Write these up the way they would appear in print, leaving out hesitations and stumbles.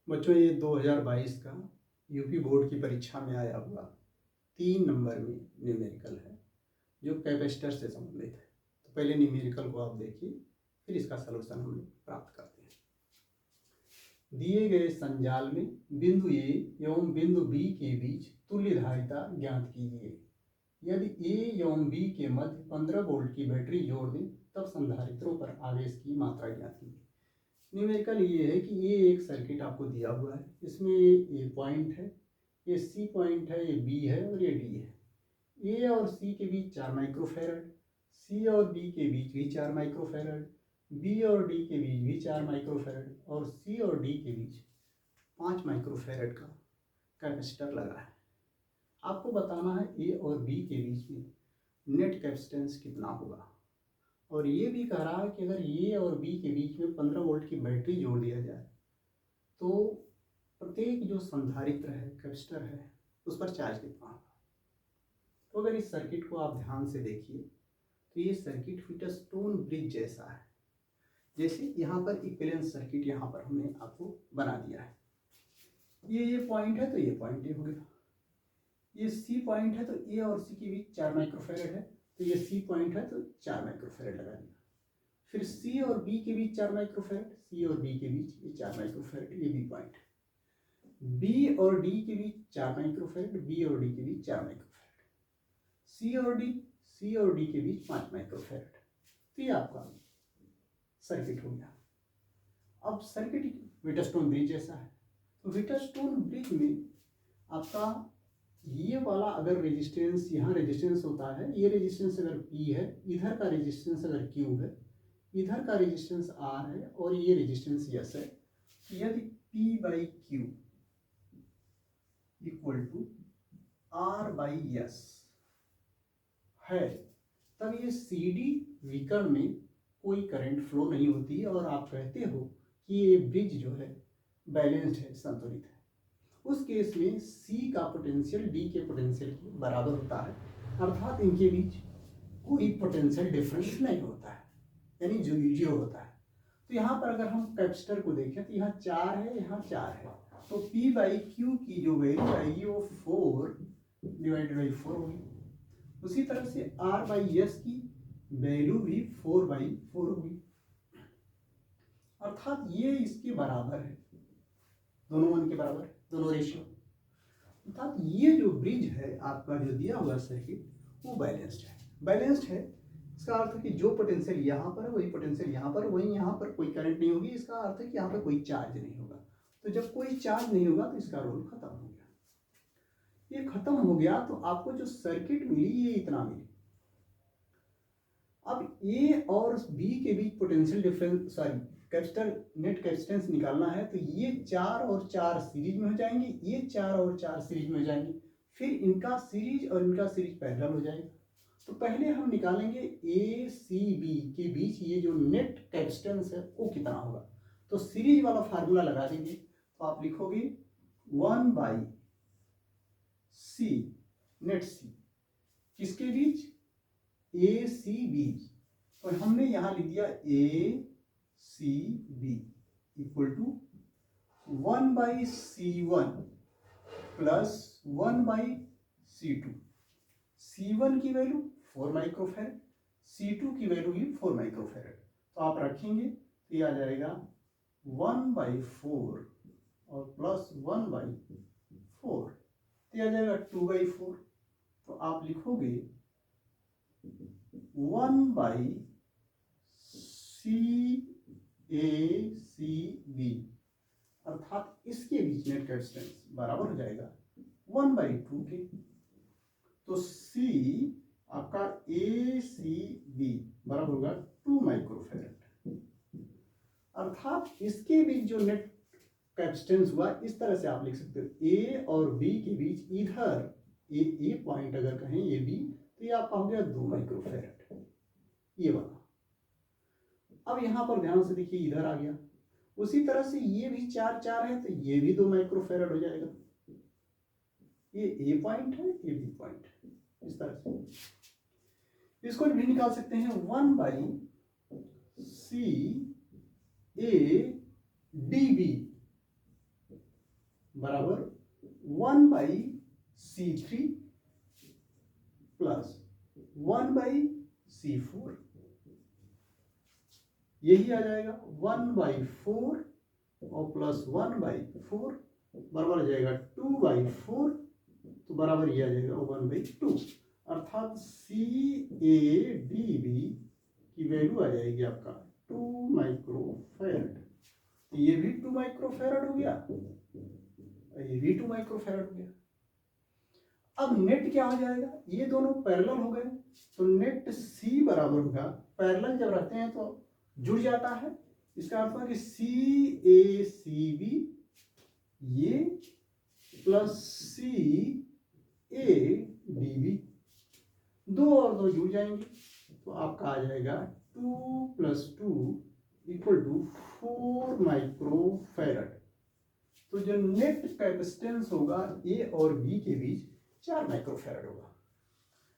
बच्चों ये 2022 का यूपी बोर्ड की परीक्षा में आया हुआ 3 नंबर में न्यूमेरिकल है जो कैपेसिटर से संबंधित है। तो पहले न्यूमेरिकल को आप देखिए, फिर इसका सलूशन हम लोग प्राप्त करते हैं। दिए गए संजाल में बिंदु ए एवं बिंदु बी के बीच तुल्य धारिता ज्ञात कीजिए। यदि ए एवं बी के मध्य 15 वोल्ट की बैटरी जोड़ दें तब संधारित्रों पर आवेश की मात्रा ज्ञात कीजिए। न्यूमेरिकल ये है कि ये एक सर्किट आपको दिया हुआ है, इसमें ये पॉइंट है, ये सी पॉइंट है, ये बी है और ये डी है। ए और सी के बीच 4 माइक्रोफेरड, सी और बी के बीच भी 4 माइक्रोफेरड, बी और डी के बीच भी 4 माइक्रोफेरड और सी और डी के बीच 5 माइक्रोफेरड का कैपेसिटर लगा है। आपको बताना है ए और बी के बीच में नेट कैपेसिटेंस कितना होगा। और ये भी कह रहा है कि अगर ए और बी के बीच में 15 वोल्ट की बैटरी जोड़ दिया जाए तो प्रत्येक जो संधारित्र है, कैपेसिटर है, उस पर चार्ज कितना होगा। तो अगर इस सर्किट को आप ध्यान से देखिए तो ये सर्किट व्हीटस्टोन ब्रिज जैसा है। जैसे यहाँ पर इक्विवेलेंट सर्किट यहाँ पर हमने आपको बना दिया है। ये पॉइंट है तो ये पॉइंट ए हो गया, ये सी पॉइंट है तो ए और सी के बीच 4 माइक्रोफेरड है तो ये सी पॉइंट है तो 4 माइक्रोफेरड लगा दिया। फिर सी और बी के बीच 4 माइक्रोफेरड, सी और बी के बीच ये 4 माइक्रोफेरड, ये बी पॉइंट। बी और डी के बीच 4 माइक्रोफेरड, बी और डी के बीच 4 माइक्रोफेरड, सी और डी के बीच 5 माइक्रोफेरड। तो ये आपका सर्किट हो गया। अब सर्किट व्हीटस्टोन ब्रिज जैसा है, तो व्हीटस्टोन ब्रिज में आपका ये वाला अगर रेजिस्टेंस, यहाँ रेजिस्टेंस होता है, ये रेजिस्टेंस अगर P है, इधर का रेजिस्टेंस अगर Q है, इधर का रेजिस्टेंस R है और ये रेजिस्टेंस S है, यदि P/Q इक्वल टू R/S है तब ये CD विकर्ण में कोई करंट फ्लो नहीं होती और आप कहते हो कि ये ब्रिज जो है बैलेंस्ड है, संतुलित है। उस केस में C का पोटेंशियल D के पोटेंशियल के बराबर होता है, अर्थात इनके बीच कोई पोटेंशियल डिफरेंस नहीं होता है, यानी जीरो होता है। तो यहाँ पर अगर हम कैपेसिटर को देखें तो यहाँ 4 है, यहाँ 4 है, तो P/Q की जो वैल्यू आएगी वो 4/4 होगी। उसी तरह से R/S की वैल्यू भी 4/4 होगी, अर्थात ये इसके बराबर है, दोनों 1 के बराबर, दोनों रेशियो। अर्थात ये जो ब्रिज है आपका जो दिया हुआ सर्किट वो बैलेंस्ड है। बैलेंस्ड है इसका अर्थ है कि जो पोटेंशियल यहाँ पर है वही पोटेंशियल यहाँ पर, वही यहाँ पर कोई करंट नहीं होगी, इसका अर्थ है कि यहाँ पर कोई चार्ज नहीं होगा। तो जब कोई चार्ज नहीं होगा तो इसका रोल खत्म हो गया। ये खत्म हो गया तो आपको जो सर्किट मिली ये इतना मिली। अब ए और बी के बीच potential difference, sorry capacitor net capacitance निकालना है, तो ये 4 और 4 सीरीज में हो जाएंगे, ये 4 और 4 सीरीज में हो जाएंगे, फिर इनका सीरीज और इनका सीरीज पैरेलल हो जाएगा। तो पहले हम निकालेंगे ए सी बी के बीच ये जो नेट कैपेसिटेंस है वो कितना होगा। तो सीरीज वाला फार्मूला लगा देंगे, तो आप लिखोगे 1/C नेट सी किसके बीच, ए सी बी। तो हमने यहां लिख दिया A C B equal to 1/C1 plus 1/C2। C1 की वैल्यू 4 माइक्रोफेरड, C2 की वैल्यू भी 4 माइक्रोफेरड। तो आप रखेंगे तो ये आ जाएगा 1/4 और प्लस 1/4, तो ये आ जाएगा 2/4। तो आप लिखोगे 1/CACB, अर्थात इसके बीच नेट कैपेसिटेंस बराबर हो जाएगा 1/2 के। तो C आपका ACB बराबर होगा 2 माइक्रोफेरड, अर्थात इसके बीच जो नेट कैपेसिटेंस हुआ इस तरह से आप लिख सकते हो, A और B के बीच इधर ए पॉइंट अगर कहें ये B, तो ये आपका हो गया 2 माइक्रोफेरड, ये वाला। अब यहां पर ध्यान से देखिए इधर आ गया, उसी तरह से ये भी 4 है तो ये भी 2 माइक्रोफेरड हो जाएगा। ये ए पॉइंट है, ये बी पॉइंट है, इस तरह से इसको भी निकाल सकते हैं 1/CADB बराबर 1/C3 प्लस 1/C4, यही आ जाएगा 1/4 और प्लस 1/4 बराबर आ जाएगा 2/4, तो बराबर ये आ जाएगा 1/2, अर्थात CADV की वैल्यू आ जाएगी आपका 2 माइक्रोफैरड। तो ये भी 2 माइक्रोफैरड हो गया, ये भी 2 माइक्रोफैरड हो गया। अब नेट क्या हो जाएगा, ये दोनों पैरेलल हो गए, तो नेट C बराबर होगा, पैरेलल जब रहते हैं तो जुड़ जाता है, इसका अर्थ है कि CACB ये प्लस CADB, दो और दो जुड़ जाएंगे, तो आपका आ जाएगा 2 + 2 = 4 माइक्रोफैरड। तो जो नेट कैपेसिटेंस होगा ए और बी के बीच 4 माइक्रोफैरड होगा।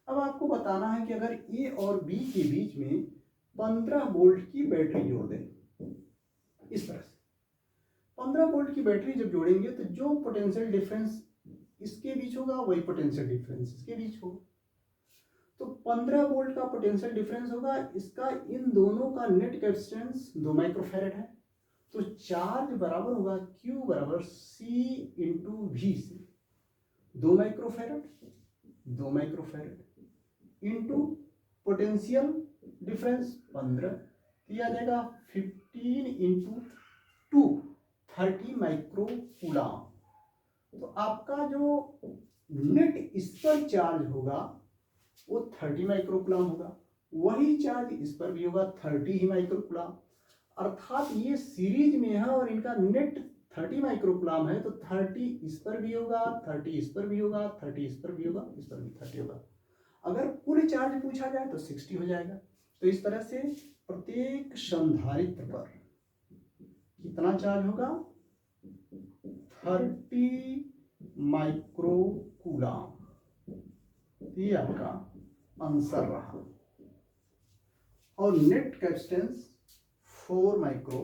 अब आपको बताना है कि अगर ए और बी के बीच में 15 वोल्ट की बैटरी जोड़ दें, इस तरह से 15 वोल्ट की बैटरी जब जोड़ेंगे तो जो पोटेंशियल डिफरेंस इसके बीच होगा वही पोटेंशियल डिफरेंस इसके बीच होगा। तो 15 वोल्ट का पोटेंशियल डिफरेंस होगा, इसका इन दोनों का नेट कैपेसिटेंस 2 माइक्रोफैरड है, तो चार्ज बराबर होगा Q बराबर C × V से 2 माइक्रोफैरड इंटू पोटेंशियल डिफरेंस 15, किया जाएगा 15 × 2 30 माइक्रोकूलम। तो आपका जो नेट इस पर चार्ज होगा वो 30 माइक्रोकूलम होगा, वही चार्ज इस पर भी होगा 30 ही माइक्रोकूलम, अर्थात ये सीरीज में है और इनका नेट 30 माइक्रोकूलम है, तो 30 इस पर भी होगा, 30 इस पर भी होगा, 30 इस पर भी होगा, इस पर भी 30 होगा। अगर कुल चार्ज पूछा जाए तो 60 हो जाएगा। तो इस तरह से प्रत्येक संधारित्र पर कितना चार्ज होगा, 30 माइक्रोकूलम, ये आपका आंसर रहा। और नेट कैपेसिटेंस 4 माइक्रो